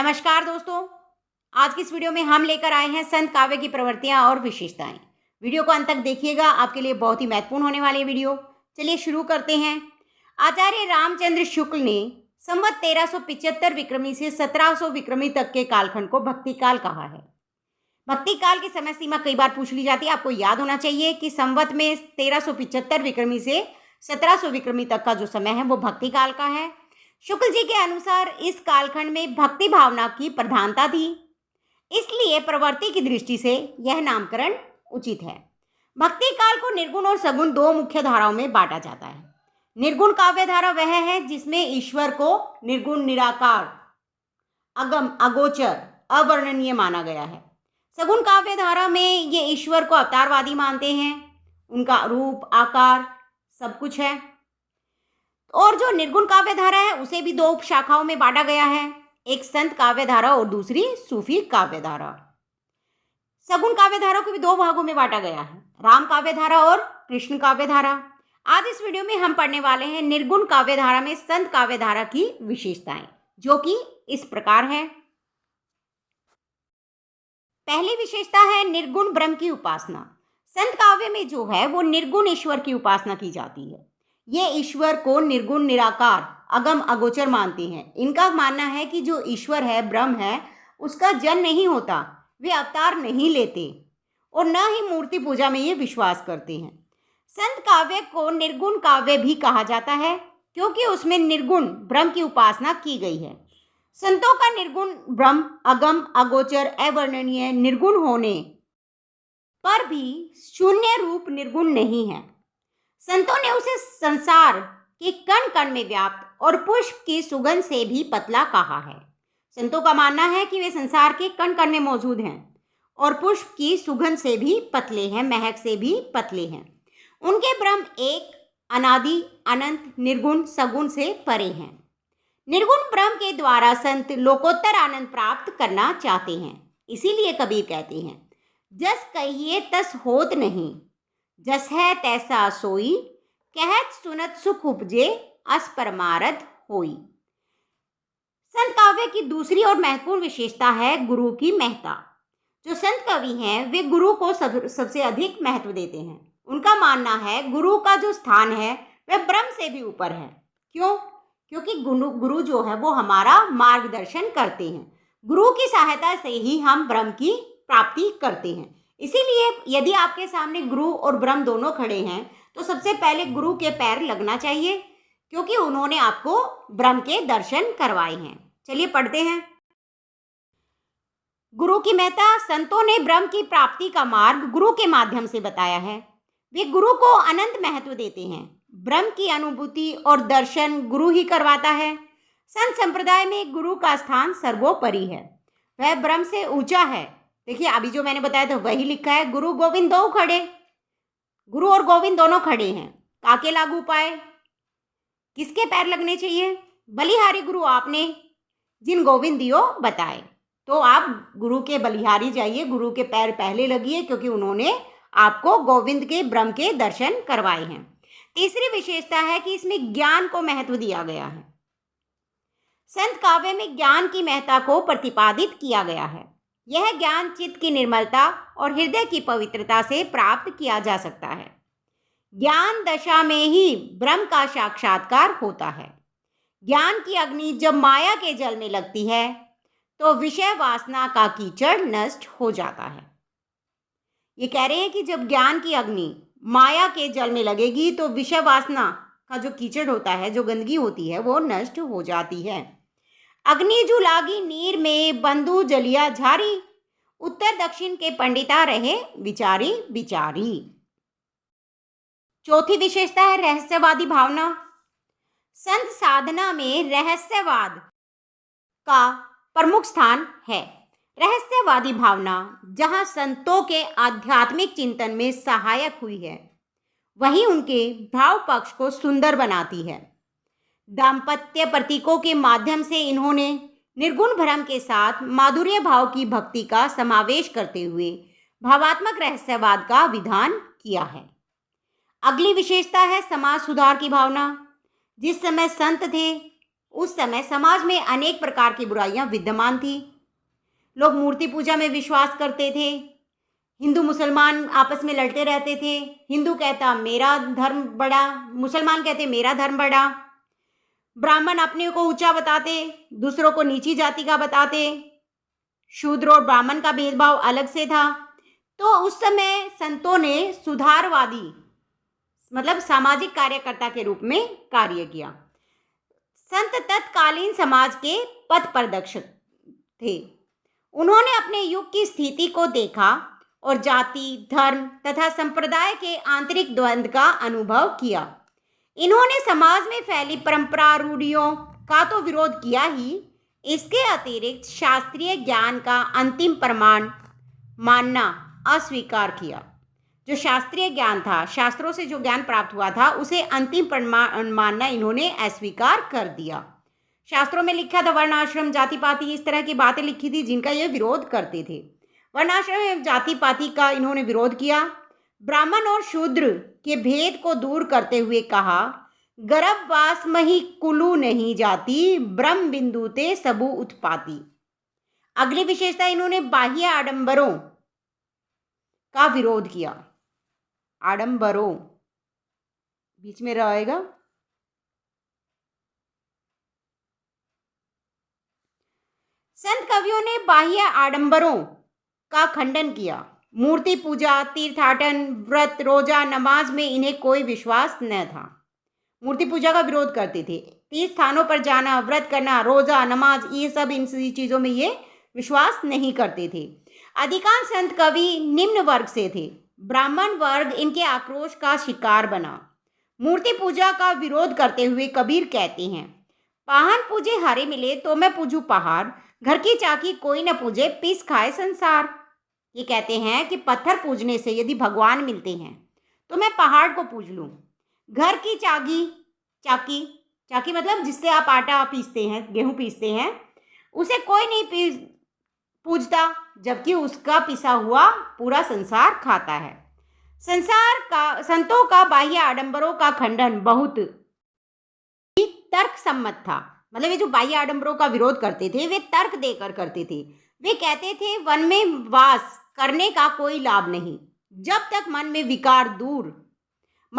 नमस्कार दोस्तों। आज की इस वीडियो में हम लेकर आए हैं संत काव्य की प्रवृत्तियां और विशेषताएं। वीडियो को अंत तक देखिएगा, आपके लिए बहुत ही महत्वपूर्ण होने वाली है वीडियो। चलिए शुरू करते हैं। आचार्य रामचंद्र शुक्ल ने संवत 1375 विक्रमी से 1700 विक्रमी तक के कालखंड को भक्ति काल कहा है। भक्ति काल की समय सीमा कई बार पूछ ली जाती है। आपको याद होना चाहिए कि संवत में 1375 विक्रमी से 1700 विक्रमी तक का जो समय है वो भक्ति काल का है। शुक्ल जी के अनुसार इस कालखंड में भक्ति भावना की प्रधानता थी, इसलिए प्रवृत्ति की दृष्टि से यह नामकरण उचित है। भक्ति काल को निर्गुण और सगुण दो मुख्य धाराओं में बांटा जाता है। निर्गुण काव्य धारा वह है जिसमें ईश्वर को निर्गुण, निराकार, अगम, अगोचर, अवर्णनीय माना गया है। सगुण काव्य धारा में ये ईश्वर को अवतारवादी मानते हैं, उनका रूप, आकार सब कुछ है। और जो निर्गुण काव्य धारा है उसे भी दो उपशाखाओं में बांटा गया है, एक संत काव्य धारा और दूसरी सूफी काव्य धारा। सगुण काव्य धारा को भी दो भागों में बांटा गया है, राम काव्य धारा और कृष्ण काव्य धारा। आज इस वीडियो में हम पढ़ने वाले हैं निर्गुण काव्य धारा में संत काव्य धारा की विशेषताएं, जो कि इस प्रकार है। पहली विशेषता है निर्गुण ब्रह्म की उपासना। संत काव्य में जो है वो निर्गुण ईश्वर की उपासना की जाती है। ये ईश्वर को निर्गुण, निराकार, अगम, अगोचर मानते हैं। इनका मानना है कि जो ईश्वर है, ब्रह्म है, उसका जन्म नहीं होता, वे अवतार नहीं लेते और न ही मूर्ति पूजा में ये विश्वास करते हैं। संत काव्य को निर्गुण काव्य भी कहा जाता है क्योंकि उसमें निर्गुण ब्रह्म की उपासना की गई है। संतों का निर्गुण ब्रह्म अगम, अगोचर, अवर्णनीय, निर्गुण होने पर भी शून्य रूप निर्गुण नहीं है। संतों ने उसे संसार के कण कण में व्याप्त और पुष्प की सुगंध से भी पतला कहा है। संतों का मानना है कि वे संसार के कण कण में मौजूद हैं और पुष्प की सुगंध से भी पतले हैं, महक से भी पतले हैं। उनके ब्रह्म एक, अनादि, अनंत, निर्गुण, सगुण से परे हैं। निर्गुण ब्रह्म के द्वारा संत लोकोत्तर आनंद प्राप्त करना चाहते हैं। इसीलिए कबीर कहते हैं, जस कहिए तस होत नहीं, जस है तैसा सोई, कहत सुनत सुख उपजे, अस परमारथ होई। संत काव्य की दूसरी और महत्वपूर्ण विशेषता है गुरु की महत्ता। जो संत कवि हैं वे गुरु को सबसे अधिक महत्व देते हैं। उनका मानना है गुरु का जो स्थान है वह ब्रह्म से भी ऊपर है। क्यों? क्योंकि गुरु जो है वो हमारा मार्गदर्शन करते हैं। गुरु की सहायता से ही हम ब्रह्म की प्राप्ति करते हैं। इसीलिए यदि आपके सामने गुरु और ब्रह्म दोनों खड़े हैं तो सबसे पहले गुरु के पैर लगना चाहिए, क्योंकि उन्होंने आपको ब्रह्म के दर्शन करवाए हैं। चलिए पढ़ते हैं। गुरु की महत्ता। संतों ने ब्रह्म की प्राप्ति का मार्ग गुरु के माध्यम से बताया है। वे गुरु को अनंत महत्व देते हैं। ब्रह्म की अनुभूति और दर्शन गुरु ही करवाता है। संत संप्रदाय में गुरु का स्थान सर्वोपरि है, वह ब्रह्म से ऊंचा है। देखिए अभी जो मैंने बताया था वही लिखा है, गुरु गोविंद दो खड़े, गुरु और गोविंद दोनों खड़े हैं। काके लागू पाए, किसके पैर लगने चाहिए? बलिहारी गुरु आपने, जिन गोविंद दियो बताए। तो आप गुरु के बलिहारी जाइए, गुरु के पैर पहले लगिए, क्योंकि उन्होंने आपको गोविंद के ब्रह्म के दर्शन करवाए हैं। तीसरी विशेषता है कि इसमें ज्ञान को महत्व दिया गया है। संत काव्य में ज्ञान की महत्ता को प्रतिपादित किया गया है। यह ज्ञान चित्त की निर्मलता और हृदय की पवित्रता से प्राप्त किया जा सकता है। ज्ञान दशा में ही ब्रह्म का साक्षात्कार होता है। ज्ञान की अग्नि जब माया के जल में लगती है तो विषय वासना का कीचड़ नष्ट हो जाता है। ये कह रहे हैं कि जब ज्ञान की अग्नि माया के जल में लगेगी तो विषय वासना का जो कीचड़ होता है, जो गंदगी होती है, वो नष्ट हो जाती है। अग्नि जू लागी नीर में, बंधु जलिया झारी, उत्तर दक्षिण के पंडिता रहे विचारी विचारी। चौथी विशेषता है रहस्यवादी भावना। संत साधना में रहस्यवाद का प्रमुख स्थान है। रहस्यवादी भावना जहां संतों के आध्यात्मिक चिंतन में सहायक हुई है, वहीं उनके भाव पक्ष को सुंदर बनाती है। दाम्पत्य प्रतीकों के माध्यम से इन्होंने निर्गुण भ्रम के साथ माधुर्य भाव की भक्ति का समावेश करते हुए भावात्मक रहस्यवाद का विधान किया है। अगली विशेषता है समाज सुधार की भावना। जिस समय संत थे उस समय समाज में अनेक प्रकार की बुराइयां विद्यमान थी। लोग मूर्ति पूजा में विश्वास करते थे। हिंदू मुसलमान आपस में लड़ते रहते थे। हिंदू कहता मेरा धर्म बड़ा, मुसलमान कहते मेरा धर्म बड़ा। ब्राह्मण अपने को ऊंचा बताते, दूसरों को नीची जाति का बताते। शूद्र और ब्राह्मण का भेदभाव अलग से था। तो उस समय संतों ने सुधारवादी मतलब सामाजिक कार्यकर्ता के रूप में कार्य किया। संत तत्कालीन समाज के पथ प्रदर्शक थे। उन्होंने अपने युग की स्थिति को देखा और जाति, धर्म तथा संप्रदाय के आंतरिक द्वंद्व का अनुभव किया। इन्होंने समाज में फैली परंपरा रूढ़ियों का तो विरोध किया ही, इसके अतिरिक्त शास्त्रीय ज्ञान का अंतिम प्रमाण मानना अस्वीकार किया। जो शास्त्रीय ज्ञान था, शास्त्रों से जो ज्ञान प्राप्त हुआ था, उसे अंतिम प्रमाण मानना इन्होंने अस्वीकार कर दिया। शास्त्रों में लिखा था वर्णाश्रम, जाति पाति, इस तरह की बातें लिखी थी जिनका ये विरोध करते थे। वर्णाश्रम एवं जाति पाति का इन्होंने विरोध किया। ब्राह्मण और शूद्र के भेद को दूर करते हुए कहा, गर्भवास मही कुलु नहीं जाती, ब्रह्म बिंदु ते सबु उत्पाती। अगली विशेषता, इन्होंने बाह्य आडंबरों का विरोध किया। आडंबरों बीच में रहेगा। संत कवियों ने बाह्य आडंबरों का खंडन किया। मूर्ति पूजा, तीर्थाटन, व्रत, रोजा, नमाज में इन्हें कोई विश्वास न था। मूर्ति पूजा का विरोध करते थे। तीर्थ स्थानों पर जाना, व्रत करना, रोजा, नमाज, ये सब इन चीज़ों में ये विश्वास नहीं करते थे। अधिकांश संत कवि निम्न वर्ग से थे। ब्राह्मण वर्ग इनके आक्रोश का शिकार बना। मूर्ति पूजा का विरोध करते हुए कबीर कहते हैं, पाहन पूजे हरे मिले तो मैं पूजू पहाड़, घर की चाकी कोई न पूजे पीस खाए संसार। ये कहते हैं कि पत्थर पूजने से यदि भगवान मिलते हैं तो मैं पहाड़ को पूज लूँ। घर की चाकी मतलब जिससे आप आटा पीसते हैं, गेहूँ पीसते हैं, उसे कोई नहीं पूजता, जबकि उसका पिसा हुआ पूरा संसार खाता है। संतों का बाह्य आडंबरों का खंडन बहुत ही तर्क सम्मत था। मतलब ये जो बाह्य आडंबरों का विरोध करते थे वे तर्क देकर करते थे। वे कहते थे वन में वास करने का कोई लाभ नहीं, जब तक मन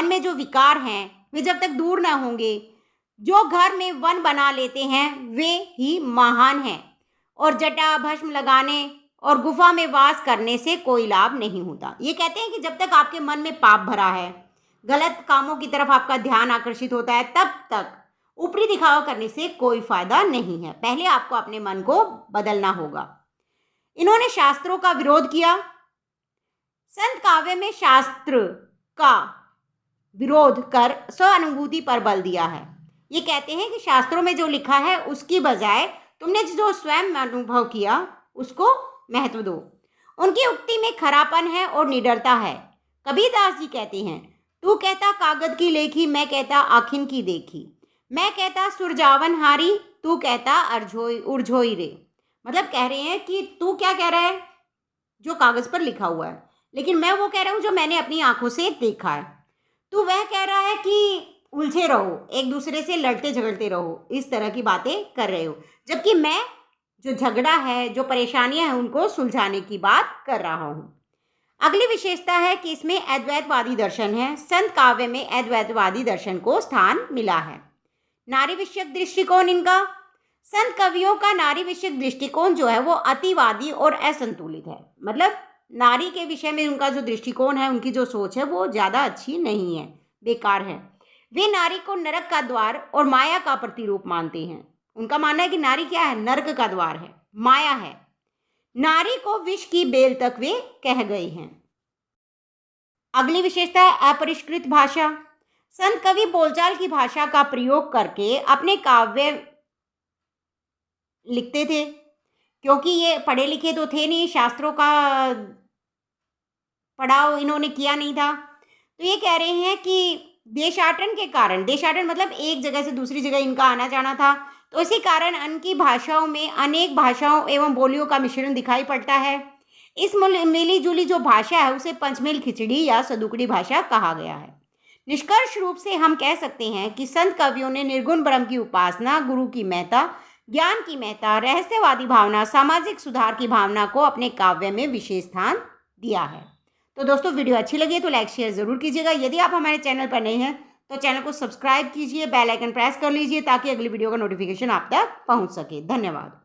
में जो विकार हैं वे जब तक दूर ना होंगे। जो घर में वन बना लेते हैं वे ही महान हैं, और जटा भस्म लगाने और गुफा में वास करने से कोई लाभ नहीं होता। ये कहते हैं कि जब तक आपके मन में पाप भरा है, गलत कामों की तरफ आपका ध्यान आकर्षित होता है, तब तक ऊपरी दिखावा करने से कोई फायदा नहीं है। पहले आपको अपने मन को बदलना होगा। इन्होंने शास्त्रों का विरोध किया। संत काव्य में शास्त्र का विरोध कर स्वानुभूति पर बल दिया है। ये कहते हैं कि शास्त्रों में जो लिखा है उसकी बजाय तुमने जो स्वयं अनुभव किया उसको महत्व दो। उनकी उक्ति में खरापन है और निडरता है। कबीरदास जी कहते हैं, तू कहता कागज की लेखी, मैं कहता आखिन की देखी, मैं कहता सुरजावन हारी, तू कहता उर्झोई रे। मतलब कह रहे हैं कि तू क्या कह रहा है जो कागज पर लिखा हुआ है, लेकिन मैं वो कह रहा हूँ जो मैंने अपनी आंखों से देखा है। तू वह कह रहा है कि उलझे रहो, एक दूसरे से लड़ते झगड़ते रहो, इस तरह की बातें कर रहे हो, जबकि मैं जो झगड़ा है, जो परेशानियां हैं, उनको सुलझाने की बात कर रहा हूँ। अगली विशेषता है कि इसमें अद्वैतवादी दर्शन है। संत काव्य में अद्वैतवादी दर्शन को स्थान मिला है। नारी विषयक दृष्टिकोण इनका, संत कवियों का नारी विषयक दृष्टिकोण जो है वो अतिवादी और असंतुलित है। मतलब नारी के विषय में उनका जो दृष्टिकोण है, उनकी जो सोच है वो ज़्यादा अच्छी नहीं है, बेकार है। वे नारी को नरक का द्वार और माया का प्रतिरूप मानते हैं। उनका मानना है कि नारी क्या है, नरक का द्वार है, माया है। नारी को विष की बेल तक वे कह गए हैं। अगली विशेषता है अपरिष्कृत भाषा। संत कवि बोलचाल की भाषा का प्रयोग करके अपने काव्य लिखते थे, क्योंकि ये पढ़े लिखे तो थे नहीं, शास्त्रों का पढ़ाओ इन्होंने किया नहीं था। तो ये कह रहे हैं कि देशाटन के कारण, देशाटन मतलब एक जगह से दूसरी जगह इनका आना जाना था, तो इसी कारण इनकी भाषाओं में अनेक भाषाओं एवं बोलियों का मिश्रण दिखाई पड़ता है। इस मिली जुली जो भाषा है उसे पंचमेल खिचड़ी या सदुकड़ी भाषा कहा गया है। निष्कर्ष रूप से हम कह सकते हैं कि संत कवियों ने निर्गुण ब्रह्म की उपासना, गुरु की महत्ता, ज्ञान की महत्ता, रहस्यवादी भावना, सामाजिक सुधार की भावना को अपने काव्य में विशेष स्थान दिया है। तो दोस्तों, वीडियो अच्छी लगी तो लाइक शेयर जरूर कीजिएगा। यदि आप हमारे चैनल पर नए हैं तो चैनल को सब्सक्राइब कीजिए, बेल आइकन प्रेस कर लीजिए ताकि अगली वीडियो का नोटिफिकेशन आप तक पहुंच सके। धन्यवाद।